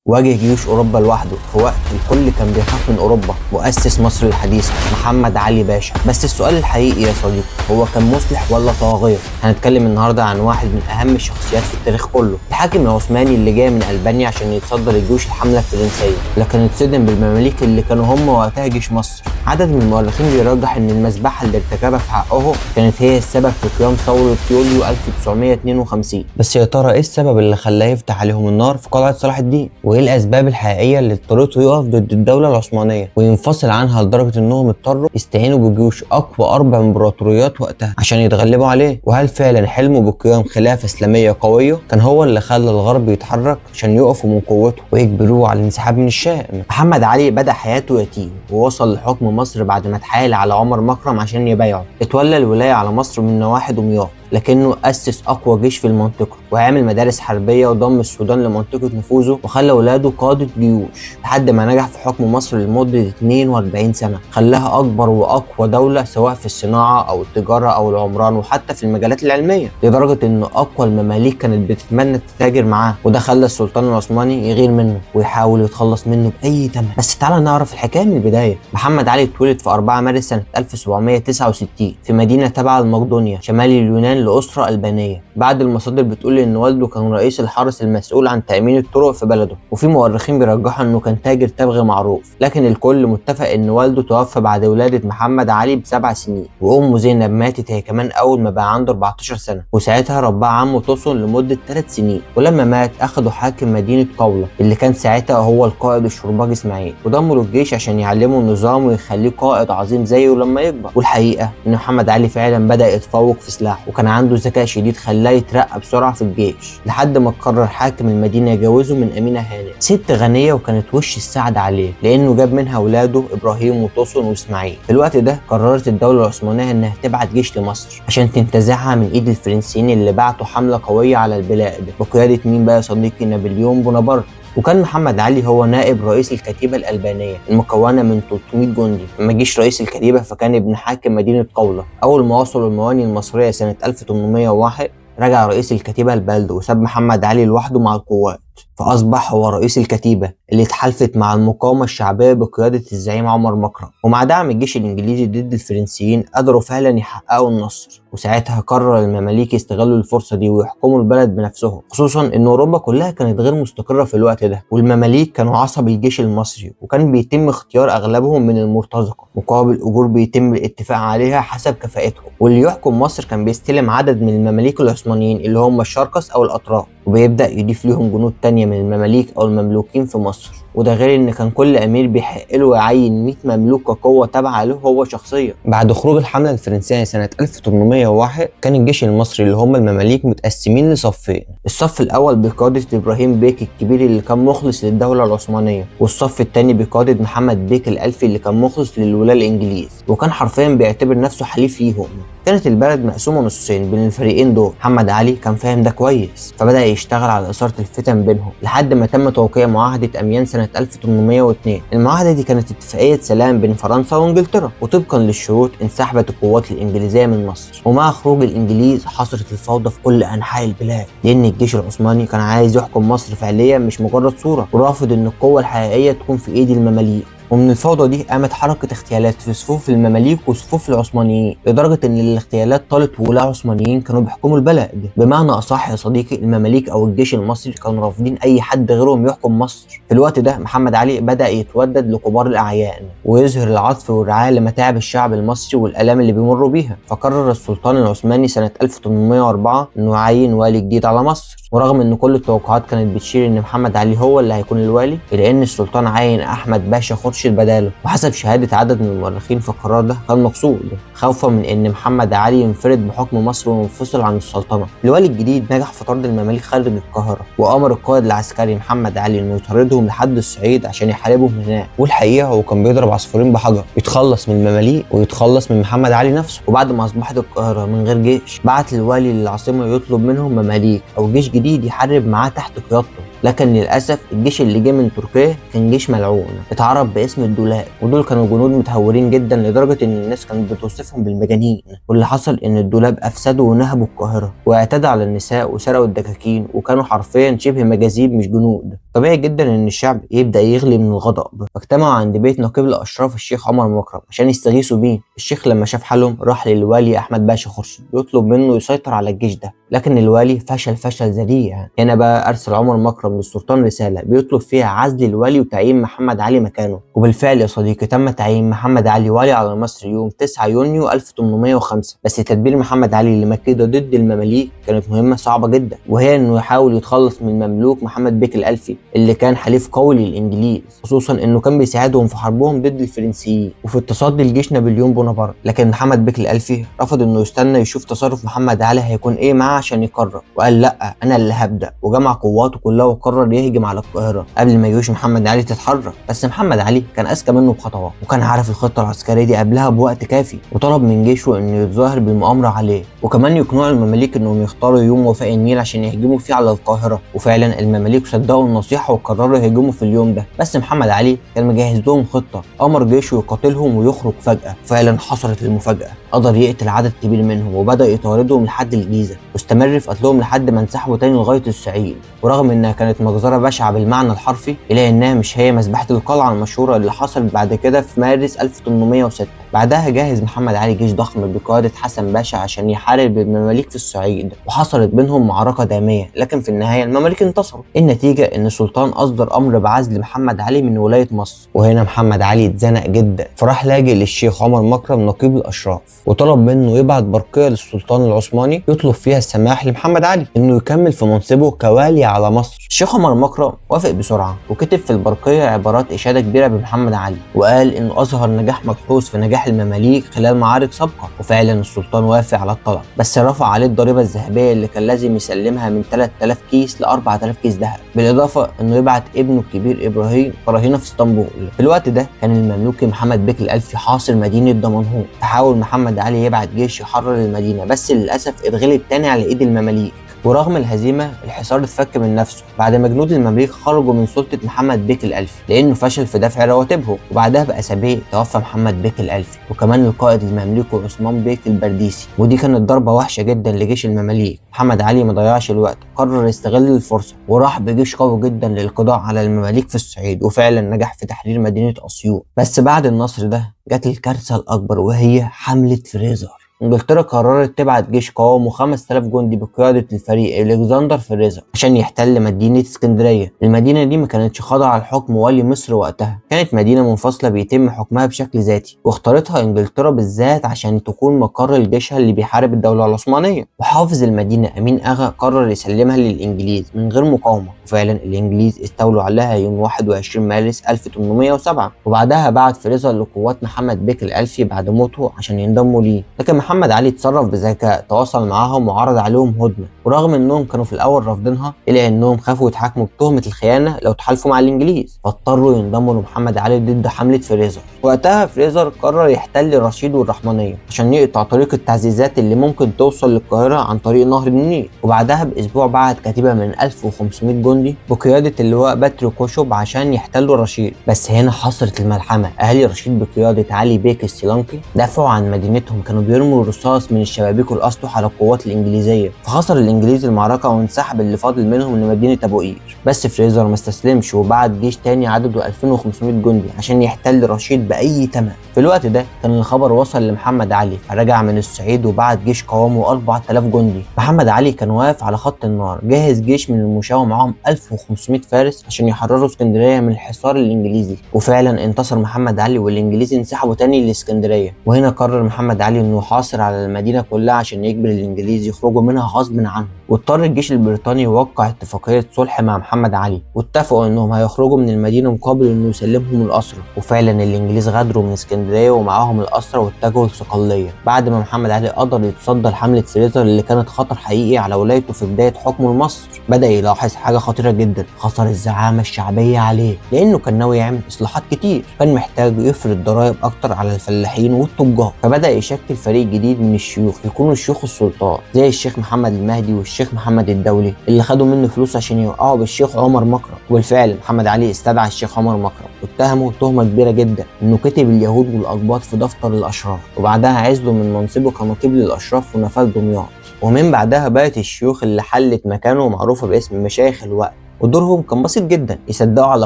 واجه جيوش اوروبا لوحده في وقت الكل كان بيخاف من اوروبا. مؤسس مصر الحديثة محمد علي باشا. بس السؤال الحقيقي يا صديقي، هو كان مصلح ولا طاغية؟ هنتكلم النهارده عن واحد من اهم الشخصيات في التاريخ كله، الحاكم العثماني اللي جاي من البانيا عشان يتصدى لجيوش الحملة الفرنسية، لكن اتصدم بالمماليك اللي كانوا هم وقتها جيش مصر. عدد من المؤرخين بيرجح ان المذبحة اللي ارتكبها في حقه كانت هي السبب في قيام ثورة يوليو 1952. بس يا ترى ايه السبب اللي خلاه يفتح عليهم النار في قلعة صلاح الدين؟ وايه الاسباب الحقيقيه اللي اضطرته يقف ضد الدوله العثمانيه وينفصل عنها لدرجه انهم اضطروا يستعينوا بجيوش اقوى 4 امبراطوريات وقتها عشان يتغلبوا عليه؟ وهل فعلا حلمه بقيام خلافه اسلاميه قويه كان هو اللي خلى الغرب يتحرك عشان يقفوا من قوته ويجبروه على الانسحاب من الشام؟ محمد علي بدا حياته يتيم ووصل لحكم مصر بعد ما اتحايل على عمر مكرم عشان يبايعه. اتولى الولايه على مصر من نواحي دمياط، لكنه أسس أقوى جيش في المنطقة وعمل مدارس حربية وضم السودان لمنطقة نفوذه وخلى ولاده قادة جيوش لحد ما نجح في حكم مصر لمدة 42 سنة، خلاها أكبر وأقوى دولة سواء في الصناعة أو التجارة أو العمران وحتى في المجالات العلمية، لدرجة إن أقوى المماليك كانت بتتمنى تتاجر معاه، وده خلى السلطان العثماني يغير منه ويحاول يتخلص منه بأي ثمن. بس تعالى نعرف الحكاية من البداية. محمد علي اتولد في 4 مارس سنة 1769 في مدينة تبع المقدونيا شمال اليونان لأسرة ألبانية. بعد المصادر بتقول إن والده كان رئيس الحرس المسؤول عن تأمين الطرق في بلده، وفي مؤرخين بيرجحوا إنه كان تاجر تبغ معروف، لكن الكل متفق إن والده توفى بعد ولادة محمد علي ب7 سنين، وأمه زينب ماتت هي كمان أول ما بقى عنده 14 سنة، وساعتها رباه عمه طوسون لمدة 3 سنين، ولما مات أخده حاكم مدينة قولة اللي كان ساعتها هو القائد الشرباج إسماعيل، وضمه للجيش عشان يعلمه النظام ويخليه قائد عظيم زيه لما يكبر. والحقيقة إن محمد علي فعلا بدأ يتفوق في سلاحه، وكان عنده ذكاء شديد خلاه يترقى بسرعه في الجيش لحد ما قرر حاكم المدينه يجوزه من امينه هانئ، ست غنيه وكانت وش السعد عليه لانه جاب منها اولاده ابراهيم وطوسون واسماعيل. في الوقت ده قررت الدوله العثمانيه انها تبعت جيش لمصر عشان تنتزعها من ايد الفرنسيين اللي بعتوا حمله قويه على البلاد بقياده مين بقى يا صديقي؟ نابليون بونابرت. وكان محمد علي هو نائب رئيس الكتيبة الألبانية المكونة من 300 جندي. لما جيش رئيس الكتيبة فكان ابن حاكم مدينة قولة. أول ما وصلوا المواني المصرية سنة 1801 رجع رئيس الكتيبة لبلده وساب محمد علي لوحده مع القوات، فأصبح هو رئيس الكتيبة اللي اتحالفت مع المقاومة الشعبية بقيادة الزعيم عمر مكرم، ومع دعم الجيش الإنجليزي ضد الفرنسيين قدروا فعلا يحققوا النصر. وساعتها قرر المماليك يستغلوا الفرصة دي ويحكموا البلد بنفسهم، خصوصا إن أوروبا كلها كانت غير مستقرة في الوقت ده، والمماليك كانوا عصب الجيش المصري وكان بيتم اختيار أغلبهم من المرتزقة مقابل أجور بيتم الاتفاق عليها حسب كفاءتهم. واللي يحكم مصر كان بيستلم عدد من المماليك العثمانيين اللي هم الشركس أو الأتراك، وبيبدأ يضيف ليهم جنود تانية من المماليك أو المملوكين في مصر، وده غير إن كان كل أمير بيحق له يعين 100 مملوك كقوة تابعة له هو شخصيا. بعد خروج الحملة الفرنسية سنة 1801 كان الجيش المصري اللي هم المماليك متقسمين لصفين، الصف الأول بقيادة إبراهيم بيك الكبير اللي كان مخلص للدولة العثمانية، والصف الثاني بقيادة محمد بيك الألفي اللي كان مخلص للولاة الإنجليز، وكان حرفيا بيعتبر نفسه حليف ليهم. كانت البلد مقسومة نصين بين الفريقين دول. محمد علي كان فاهم ده كويس، فبدأ يشتغل على إثارة الفتن بينهم لحد ما تم توقيع معاهدة أميان سنة 1802. المعاهدة دي كانت اتفاقية سلام بين فرنسا وإنجلترا، وطبقا للشروط انسحبت القوات الإنجليزية من مصر، ومع خروج الإنجليز حصلت الفوضى في كل أنحاء البلاد، لأن الجيش العثماني كان عايز يحكم مصر فعليا مش مجرد صورة، ورافض إن القوة الحقيقية تكون في إيد المماليك. ومن الفوضى دي قامت حركة اغتيالات في صفوف المماليك وصفوف العثمانيين، لدرجة ان الاغتيالات طالت ولاة عثمانيين كانوا بيحكموا البلد. بمعنى اصح يا صديقي، المماليك او الجيش المصري كانوا رافضين اي حد غيرهم يحكم مصر. في الوقت ده محمد علي بدأ يتودد لكبار الاعيان ويظهر العطف والرعاية لمتاعب الشعب المصري والالام اللي بيمروا بيها، فقرر السلطان العثماني سنة 1804 انه يعين والي جديد على مصر. ورغم ان كل التوقعات كانت بتشير ان محمد علي هو اللي هيكون الوالي، الا ان السلطان عين احمد باشا خورشيد بداله، وحسب شهادة عدد من المؤرخين فالقرار ده كان مقصود خوفا من ان محمد علي ينفرد بحكم مصر وينفصل عن السلطنة. الوالي الجديد نجح في طرد المماليك خارج القاهرة، وامر القائد العسكري محمد علي انه يطاردهم لحد الصعيد عشان يحاربهم هناك. والحقيقة هو كان بيضرب عصفورين بحجر، يتخلص من المماليك ويتخلص من محمد علي نفسه. وبعد ما اصبحت القاهرة من غير جيش بعت الوالي للعاصمة يطلب منهم مماليك او جيش جديد يحارب معاه تحت قيادته، لكن للاسف الجيش اللي جه من تركيا كان جيش ملعون اتعرف باسم الدولاب، ودول كانوا جنود متهورين جدا لدرجه ان الناس كانت بتوصفهم بالمجانين. واللي حصل ان الدولاب افسدوا ونهبوا القاهره واعتدوا على النساء وسرقوا الدكاكين، وكانوا حرفيا شبه مجاذيب مش جنود. طبيعي جدا ان الشعب يبدا يغلي من الغضب، فاجتمعوا عند بيت نقيب الاشراف الشيخ عمر مكرم عشان يستغيثوا بيه. الشيخ لما شاف حالهم راح للوالي احمد باشا خورشيد يطلب منه يسيطر على الجيش ده، لكن الوالي فشل ذريع. هنا بقى ارسل عمر مكرم للسلطان رساله بيطلب فيها عزل الوالي وتعيين محمد علي مكانه. وبالفعل يا صديقي تم تعيين محمد علي والي على مصر يوم 9 يونيو 1805. بس تدبير محمد علي لمكيده ضد المماليك كانت مهمه صعبه جدا، وهي انه يحاول يتخلص من المملوك محمد بيك الالفي اللي كان حليف قوي للانجليز، خصوصا انه كان بيساعدهم في حربهم ضد الفرنسيين وفي التصدي لجيش نابليون بونابرت. لكن محمد بيك الالفي رفض انه يستنى يشوف تصرف محمد علي هيكون ايه معاه عشان يقرر، وقال لا انا اللي هبدا، وجمع قواته كلها وقرر يهجم على القاهره قبل ما جيوش محمد علي تتحرك. بس محمد علي كان اذكى منه بخطوات، وكان عارف الخطه العسكريه دي قبلها بوقت كافي، وطلب من جيشه انه يتظاهر بالمؤامره عليه، وكمان يقنعوا المماليك انهم يختاروا يوم وفاء النيل عشان يهجموا فيه على القاهره. وفعلا المماليك صدقوا النصيحه وقرروا يهجموا في اليوم ده. بس محمد علي كان مجهز لهم خطه، امر جيشه يقاتلهم ويخرج فجاه. فعلا حصلت المفاجاه، قدر يقتل عدد كبير منهم وبدا يطاردهم لحد الجيزه، واستمر في قتلهم لحد ما انسحبوا تاني لغايه الصعيد. ورغم انها كانت مجزره بشعه بالمعنى الحرفي، الا انها مش هي مذبحه القلعه المشهوره اللي حصلت بعد كده في مارس 1806. بعدها جهز محمد علي جيش ضخم بقياده حسن باشا عشان يحارب المماليك في الصعيد، وحصلت بينهم معركه داميه، لكن في النهايه المماليك انتصروا. النتيجه ان السلطان اصدر امر بعزل محمد علي من ولايه مصر، وهنا محمد علي اتزنق جدا، فراح لاجئ للشيخ عمر مكرم نقيب الاشراف وطلب منه يبعت برقيه للسلطان العثماني يطلب فيها السماح لمحمد علي انه يكمل في منصبه كوالي على مصر. الشيخ عمر مكرم وافق بسرعه، وكتب في البرقيه عبارات اشاده كبيره بمحمد علي، وقال انه اظهر نجاح ملحوظ في نجاح المماليك خلال معارك سابقه. وفعلا السلطان وافق على الطلب، بس رفع عليه الضريبه الذهبيه اللي كان لازم يسلمها من 3000 كيس ل 4000 كيس ذهب، بالاضافه انه يبعت ابنه الكبير ابراهيم كرهينه في اسطنبول. في الوقت ده كان المملوكي محمد بيك الالفي حاصر مدينه دمنهور، فحاول محمد علي يبعت جيش يحرر المدينه، بس للاسف اتغلب تاني على ايد المماليك. ورغم الهزيمه الحصار اتفك من نفسه بعد ما جنود المماليك خرجوا من سلطه محمد بيك الالفي لانه فشل في دفع رواتبهم. وبعدها باسابيع توفى محمد بيك الالفي، وكمان القائد المملوكي عثمان بيك البرديسي، ودي كانت ضربه وحشه جدا لجيش المماليك. محمد علي ما ضيعش الوقت، قرر يستغل الفرصه وراح بجيش قوي جدا للقضاء على المماليك في الصعيد، وفعلا نجح في تحرير مدينه اسيوط. بس بعد النصر ده جت الكارثه الاكبر، وهي حمله فريزر. انجلترا قررت تبعت جيش قوامه 5000 جندي بقياده الفريق الكسندر فريزر عشان يحتل مدينه اسكندريه. المدينه دي ما كانتش خاضعه لحكم والي مصر وقتها، كانت مدينه منفصله بيتم حكمها بشكل ذاتي، واختارتها انجلترا بالذات عشان تكون مقر لجيشها اللي بيحارب الدوله العثمانيه. وحافظ المدينه امين اغا قرر يسلمها للانجليز من غير مقاومه، وفعلا الانجليز استولوا عليها يوم 21 مارس 1807. وبعدها بعت فريزر لقوات محمد بيك الالفي بعد موته عشان ينضموا ليه، لكن محمد علي اتصرف بذكاء، تواصل معاهم وعرض عليهم هدنه، ورغم انهم كانوا في الاول رافضينها الا انهم خافوا يتحاكموا بتهمه الخيانه لو تحالفوا مع الانجليز، فاضطروا ينضموا لمحمد علي ضد حمله فريزر. وقتها فريزر قرر يحتل رشيد والرحمنيه عشان يقطع طريق التعزيزات اللي ممكن توصل للقاهره عن طريق نهر النيل. وبعدها باسبوع بعت كتيبه من 1500 جندي بقياده اللواء باتري كوشوب عشان يحتلوا رشيد. بس هنا حصلت الملحمه، اهالي رشيد بقياده علي بيك السيلانكي دافعوا عن مدينتهم، كانوا بيرموا الرصاص من الشبابيك والاسطح على القوات الانجليزيه، فخسر الانجليز المعركه وانسحب اللي فاضل منهم لمدينه ابو قير. بس فريزر ما استسلمش وبعت جيش تاني عدده 2500 جندي عشان يحتل رشيد باي ثمن. في الوقت ده كان الخبر وصل لمحمد علي، فرجع من الصعيد وبعت جيش قوامه 4000 جندي. محمد علي كان واقف على خط النار، جهز جيش من المشاة معاهم 1500 فارس عشان يحرروا اسكندريه من الحصار الانجليزي. وفعلا انتصر محمد علي والانجليز انسحبوا تاني لاسكندريه. وهنا قرر محمد علي انه يحاصر على المدينه كلها عشان يجبر الانجليز يخرجوا منها غصب عنهم. واضطر الجيش البريطاني يوقع اتفاقيه صلح مع محمد علي، واتفقوا انهم هيخرجوا من المدينه مقابل انه يسلمهم الاسرى. وفعلا الانجليز غادروا من اسكندريه ومعاهم الاسرى واتجهوا لصقليه، بعد ما محمد علي قدر يتصدى لحمله فريزر اللي كانت خطر حقيقي على ولايته في بدايه حكمه لمصر. بدا يلاحظ حاجه خطيره خطيرة جدا، خسر الزعامة الشعبية عليه لأنه كان ناوي يعمل إصلاحات كتير، كان محتاج يفرض ضرائب أكتر على الفلاحين والتجار. فبدأ يشكل فريق جديد من الشيوخ يكونوا الشيوخ السلطان، زي الشيخ محمد المهدي والشيخ محمد الدولي اللي خدوا منه فلوس عشان يوقعوا بالشيخ عمر مكرم. وبالفعل محمد علي استدعى الشيخ عمر مكرم واتهمه تهمة كبيرة جدا إنه كتب اليهود والأقباط في دفتر الأشراف، وبعدها عزله من منصبه كنقيب للأشراف ونفاذ دمياط. ومن بعدها بقت الشيوخ اللي حلت مكانه معروفة باسم مشايخ الوقت، ودورهم كان بسيط جدا، يصدقوا على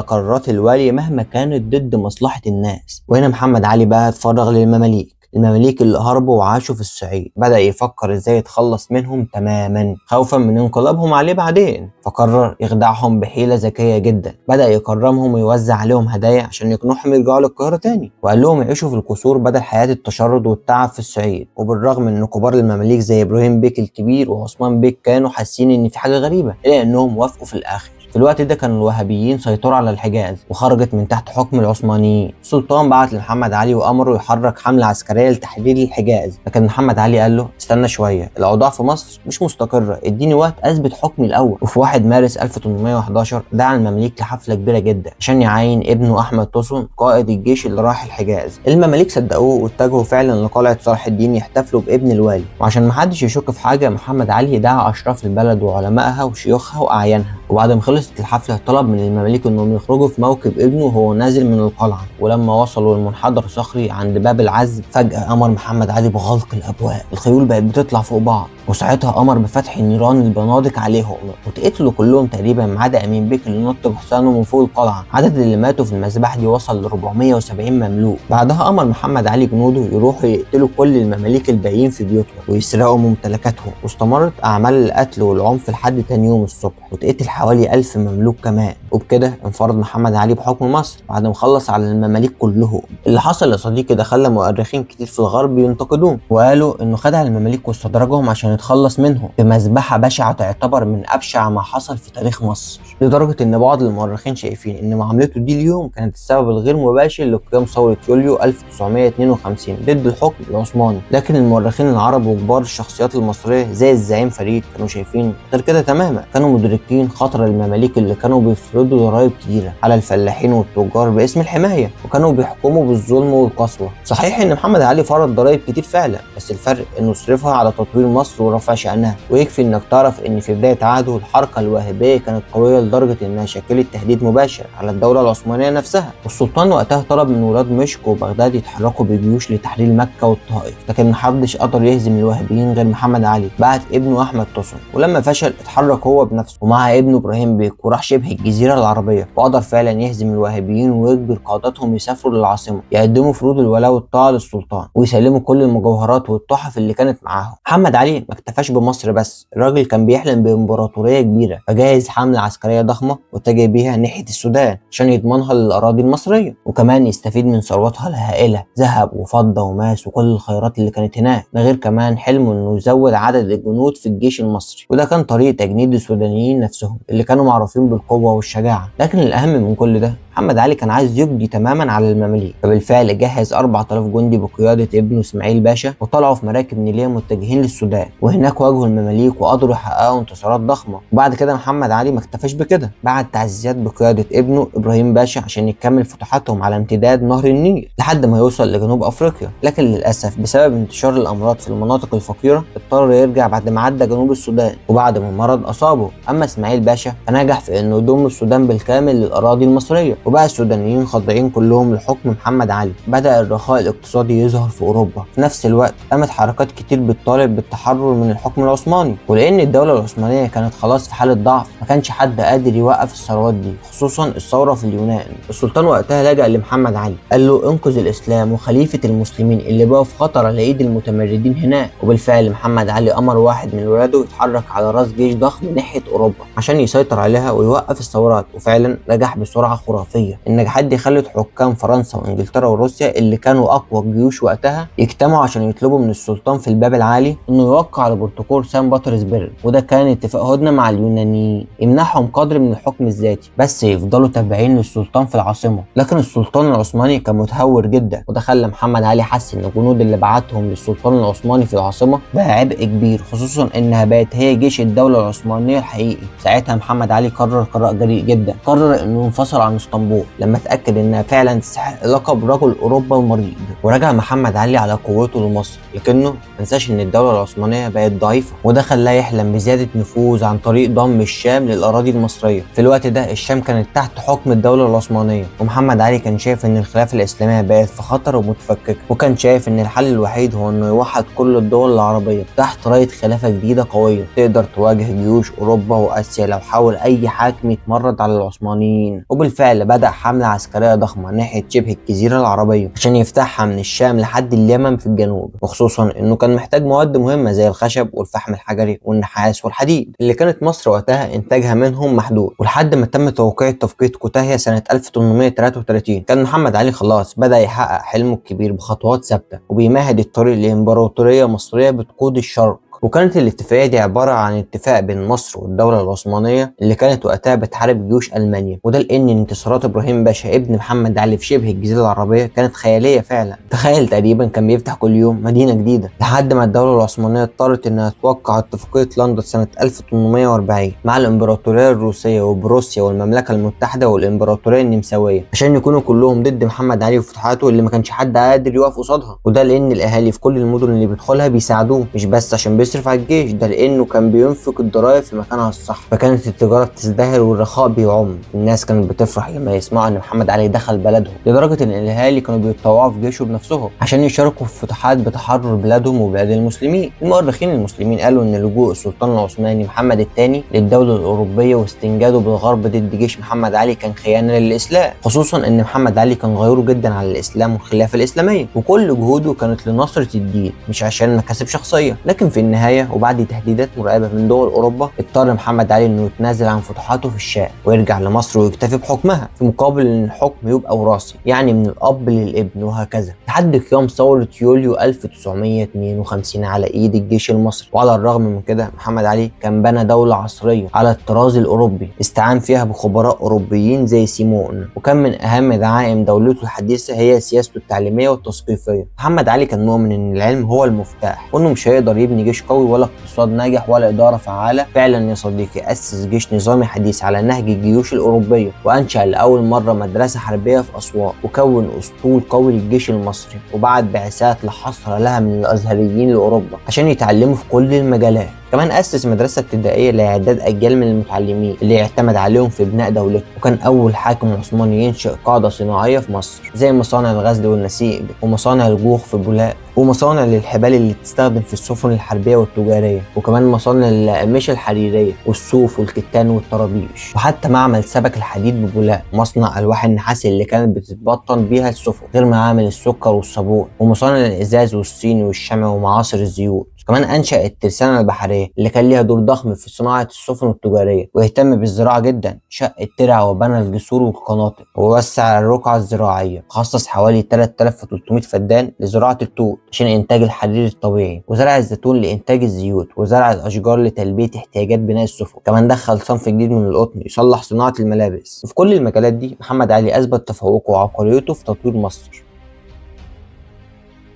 قرارات الوالي مهما كانت ضد مصلحة الناس. وهنا محمد علي بقى اتفرغ للمماليك، المماليك اللي هربوا وعاشوا في الصعيد، بدأ يفكر ازاي يتخلص منهم تماما خوفا من انقلابهم عليه بعدين. فقرر يخدعهم بحيلة ذكية جدا، بدأ يكرمهم ويوزع عليهم هدايا عشان يقنعهم يرجعوا للقاهرة تاني، وقال لهم يعيشوا في القصور بدل حياة التشرد والتعب في الصعيد. وبالرغم ان كبار المماليك زي ابراهيم بيك الكبير وعثمان بيك كانوا حاسين ان في حاجة غريبة، الا انهم وافقوا في الاخر. في الوقت ده كان الوهابيين سيطروا على الحجاز وخرجت من تحت حكم العثمانيين. السلطان بعت لمحمد علي وامره يحرك حملة عسكرية لتحرير الحجاز، لكن محمد علي قال له استنى شوية، الاوضاع في مصر مش مستقرة، اديني وقت اثبت حكمي الاول. وفي 1 مارس 1811 دعا المماليك لحفلة كبيرة جدا عشان يعين ابنه احمد طوسون قائد الجيش اللي راح الحجاز. المماليك صدقوه واتجهوا فعلا لقلعة صلاح الدين يحتفلوا بابن الوالي. وعشان محدش يشك في حاجة، محمد علي دعا اشراف البلد وعلمائها وشيوخها واعيانها، وبعد ما خلصت الحفلة طلب من المماليك انهم يخرجوا في موكب ابنه وهو نازل من القلعة. ولما وصلوا للمنحدر الصخري عند باب العزب، فجأة امر محمد علي بغلق الابواب، الخيول بقت بتطلع فوق بعض، وساعتها امر بفتح نيران البنادق عليهم، واتقتلوا كلهم تقريبا ما عدا امين بيك اللي نط بحصانه من فوق القلعة. عدد اللي ماتوا في المذبح دي وصل ل 470 مملوك. بعدها امر محمد علي جنوده يروحوا يقتلوا كل المماليك الباقيين في بيوتهم ويسرقوا ممتلكاتهم، واستمرت اعمال القتل والعنف لحد تاني يوم الصبح، واتقتل حوالي 1000 مملوك كمان. وبكده انفرد محمد علي بحكم مصر بعد ما خلص على المماليك كلهم. اللي حصل يا صديقي ده خلى مؤرخين كتير في الغرب ينتقدوه، وقالوا انه خدع المماليك واستدرجهم عشان يتخلص منهم بمذبحة بشعة تعتبر من ابشع ما حصل في تاريخ مصر، لدرجة ان بعض المؤرخين شايفين ان معاملته دي اليوم كانت السبب الغير مباشر لقيام ثورة يوليو 1952 ضد الحكم العثماني. لكن المؤرخين العرب وكبار الشخصيات المصرية زي الزعيم فريد كانوا شايفين غير كده تماما، كانوا مدركين خطر المماليك اللي كانوا بيفرضوا ضرائب كتيرة على الفلاحين والتجار باسم الحماية، وكانوا بيحكموا بالظلم والقسوة. صحيح ان محمد علي فرض ضرائب كتير فعلا، بس الفرق انه صرفها على تطوير مصر ورفع شأنها. ويكفي انك تعرف ان في بداية عهده الحركة الوهابية كانت قوية لدرجة انها شكلت تهديد مباشر على الدولة العثمانية نفسها. والسلطان وقتها طلب من ولاد مشك وبغداد يتحركوا بجيوش لتحرير مكة والطائف، لكن محدش قدر يهزم الوهابيين غير محمد علي. بعت ابنه احمد طوسون، ولما فشل اتحرك هو بنفسه ومع ابنه ابراهيم بيك وراح شبه الجزيرة العربية، وقدر فعلا يهزم الوهابيين ويجبر قادتهم يسافروا للعاصمة يقدموا فروض الولاء والطاعة للسلطان ويسلموا كل المجوهرات والتحف اللي كانت معاهم. محمد علي ما اكتفاش بمصر بس، الراجل كان بيحلم بامبراطورية كبيرة، فجهز حملة عسكرية ضخمة واتجه بيها ناحية السودان عشان يضمنها للأراضي المصرية، وكمان يستفيد من ثروتها الهائلة، ذهب وفضة وماس وكل الخيرات اللي كانت هناك. ده غير كمان حلمه انه يزود عدد الجنود في الجيش المصري، وده كان طريق تجنيد السودانيين نفسهم اللي كانوا معروفين بالقوة والشجاعة. لكن الأهم من كل ده، محمد علي كان عايز يقضي تماما على المماليك، فبالفعل جهز 4000 جندي بقيادة ابنه اسماعيل باشا، وطلعوا في مراكب نيلية متجهين للسودان، وهناك واجهوا المماليك وقدروا يحققوا انتصارات ضخمة. وبعد كده محمد علي ما اكتفاش بكده، بعت تعزيزات بقيادة ابنه ابراهيم باشا عشان يكمل فتوحاتهم على امتداد نهر النيل لحد ما يوصل لجنوب افريقيا. لكن للاسف بسبب انتشار الامراض في المناطق الفقيرة اضطر يرجع بعد ما عدى جنوب السودان وبعد ما المرض اصابه. اما اسماعيل باشا فنجح في انه يضم السودان بالكامل للاراضي المصرية، وبقى السودانيين خاضعين كلهم لحكم محمد علي. بدأ الرخاء الاقتصادي يظهر في اوروبا. في نفس الوقت قامت حركات كتير بتطالب بالتحرر من الحكم العثماني، ولان الدولة العثمانية كانت خلاص في حالة ضعف ما كانش حد قادر يوقف الثروات دي، خصوصا الثورة في اليونان. السلطان وقتها لجأ لمحمد علي، قال له انقذ الاسلام وخليفة المسلمين اللي بقوا في خطر على ايد المتمردين هناك. وبالفعل محمد علي امر واحد من ولاده يتحرك على راس جيش ضخم ناحية اوروبا عشان يسيطر عليها ويوقف الثورات، وفعلا نجح بسرعة خرافية خرافيه. النجاحات دي خلت حكام فرنسا وانجلترا وروسيا اللي كانوا اقوى الجيوش وقتها يجتمعوا عشان يطلبوا من السلطان في الباب العالي انه يوقع على بروتوكول سان بطرسبرج، وده كان اتفاق هدنه مع اليونانيين يمنحهم قدر من الحكم الذاتي بس يفضلوا تابعين للسلطان في العاصمه. لكن السلطان العثماني كان متهور جدا، وده خلى محمد علي حس ان الجنود اللي بعتهم للسلطان العثماني في العاصمه بقى عبء كبير، خصوصا انها بقت هي جيش الدوله العثمانيه الحقيقي. ساعتها محمد علي قرر قرار جريء جدا، قرر انه ينفصل عن اسطنبول لما اتاكد انها فعلا تستحق لقب رجل اوروبا المريض. ورجع محمد علي على قوته لمصر، لكنه منساش ان الدوله العثمانيه بقت ضعيفه، وده خلاه يحلم بزياده نفوذ عن طريق ضم الشام للاراضي المصريه. في الوقت ده الشام كانت تحت حكم الدوله العثمانيه، ومحمد علي كان شايف ان الخلافه الاسلاميه بقت في خطر ومتفككه، وكان شايف ان الحل الوحيد هو انه يوحد كل الدول العربيه تحت رايه خلافه جديده قويه تقدر تواجه جيوش اوروبا واسيا لو حاول اي حاكم يتمرد على العثمانيين. وبالفعل بدا حمله عسكريه ضخمه ناحيه شبه الجزيره العربيه عشان يفتحها من الشام لحد اليمن في الجنوب، وخصوصا انه كان محتاج مواد مهمه زي الخشب والفحم الحجري والنحاس والحديد اللي كانت مصر وقتها انتاجها منهم محدود. ولحد ما تم توقيع اتفاقيه كوتاهيه سنه 1833 كان محمد علي خلاص بدا يحقق حلمه الكبير بخطوات ثابته، وبيمهد الطريق لامبراطوريه مصريه بتقود الشرق. وكانت الاتفاقية دي عبارة عن اتفاق بين مصر والدولة العثمانية اللي كانت وقتها بتحارب جيوش ألمانيا، وده لأن انتصارات إبراهيم باشا ابن محمد علي في شبه الجزيرة العربية كانت خيالية فعلا. تخيل تقريبا كان بيفتح كل يوم مدينة جديدة، لحد ما الدولة العثمانية اضطرت إنها توقع اتفاقية لندن سنة 1840 مع الإمبراطورية الروسية وبروسيا والمملكة المتحدة والإمبراطورية النمساوية عشان يكونوا كلهم ضد محمد علي وفتوحاته اللي ما كانش حد قادر يقف قصادها. وده لأن الأهالي في كل المدن اللي بيدخلها بيساعدوه، مش بس عشان بيصرف على الجيش، ده لانه كان بينفق الضرائب في مكانها الصح، فكانت التجاره بتزدهر والرخاء بيعم. الناس كانت بتفرح لما يسمعوا ان محمد علي دخل بلدهم، لدرجه ان الاهالي كانوا بيتطوعوا في جيشه بنفسهم عشان يشاركوا في فتوحات بتحرر بلادهم وبلاد المسلمين. المؤرخين المسلمين قالوا ان لجوء السلطان العثماني محمد الثاني للدوله الاوروبيه واستنجاده بالغرب ضد جيش محمد علي كان خيانه للاسلام، خصوصا ان محمد علي كان غيور جدا على الاسلام والخلافه الاسلاميه، وكل جهوده كانت لنصره الدين مش عشان مكاسب شخصيه. لكن في النهايه وبعد تهديدات مرعبه من دول اوروبا اضطر محمد علي انه يتنازل عن فتوحاته في الشام ويرجع لمصر ويكتفي بحكمها، في مقابل ان الحكم يبقى وراثي، يعني من الاب للابن وهكذا، لحد قيام ثوره يوليو 1952 على ايد الجيش المصري. وعلى الرغم من كده محمد علي كان بنى دوله عصريه على الطراز الاوروبي استعان فيها بخبراء اوروبيين زي سيمون، وكان من اهم دعائم دولته الحديثه هي سياسته التعليميه والتثقيفيه. محمد علي كان مؤمن ان العلم هو المفتاح، وانه مش هيقدر يبني جيش قوي ولا اقتصاد ناجح ولا إدارة فعالة. فعلا يا صديقي أسس جيش نظامي حديث على نهج الجيوش الأوروبية، وأنشأ لأول مرة مدرسة حربية في أسوان، وكون أسطول قوي للجيش المصري، وبعت بعثات لا حصر لها من الأزهريين لأوروبا عشان يتعلموا في كل المجالات. كمان أسس مدرسة ابتدائية لإعداد أجيال من المتعلمين اللي يعتمد عليهم في بناء دولته، وكان أول حاكم عثماني ينشئ قاعدة صناعية في مصر زي مصانع الغزل والنسيج ومصانع الجوخ في بولاق، ومصانع للحبال اللي تستخدم في السفن الحربية والتجارية، وكمان مصانع للأقمشة الحريرية والصوف والكتان والطرابيش، وحتى معمل سبك الحديد ببولاق، مصنع ألواح النحاس اللي كانت بتتبطن بيها السفن، غير معامل السكر والصابون، ومصانع الإزاز والصين والشمع ومعاصر الزيوت. كمان أنشأ الترسانة البحرية اللي كان ليها دور ضخم في صناعة السفن التجارية، واهتم بالزراعة جدا، شق الترع وبنى الجسور والقناطر ووسع الرقعة الزراعية، خصص حوالي 3300 فدان لزراعة التوت عشان إنتاج الحرير الطبيعي، وزرع الزيتون لإنتاج الزيوت، وزرع الأشجار لتلبية احتياجات بناء السفن. كمان دخل صنف جديد من القطن يصلح صناعة الملابس. وفي كل المجالات دي محمد علي أثبت تفوقه وعبقريته في تطوير مصر.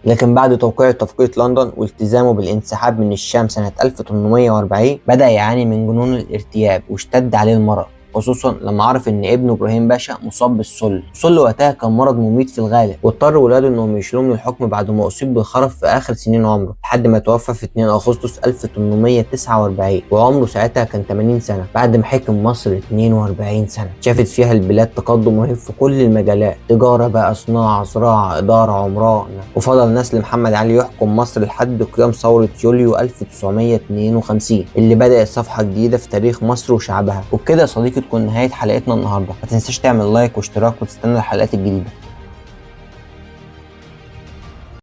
لكن بعد توقيع اتفاقية لندن والتزامه بالانسحاب من الشام سنة 1840 بدأ يعاني من جنون الارتياب واشتد عليه المرض، خصوصا لما عرف ان ابنه ابراهيم باشا مصاب بالسل. السل وقتها كان مرض مميت في الغالب، واضطر ولاده انهم يشيلوه من الحكم بعد ما اصيب بالخرف في اخر سنين عمره، لحد ما توفى في 2 اغسطس 1849 وعمره ساعتها كان 80 سنه، بعد ما حكم مصر 42 سنه شافت فيها البلاد تقدم رهيب في كل المجالات، تجاره بقى، صناعه، زراعه، اداره، عمران. وفضل نسل محمد علي يحكم مصر لحد قيام ثوره يوليو 1952 اللي بدأت صفحه جديده في تاريخ مصر وشعبها. وبكده يا صديقي تكون نهاية حلقتنا النهاردة. ما تنساش تعمل لايك واشتراك وتستنى الحلقات الجديدة.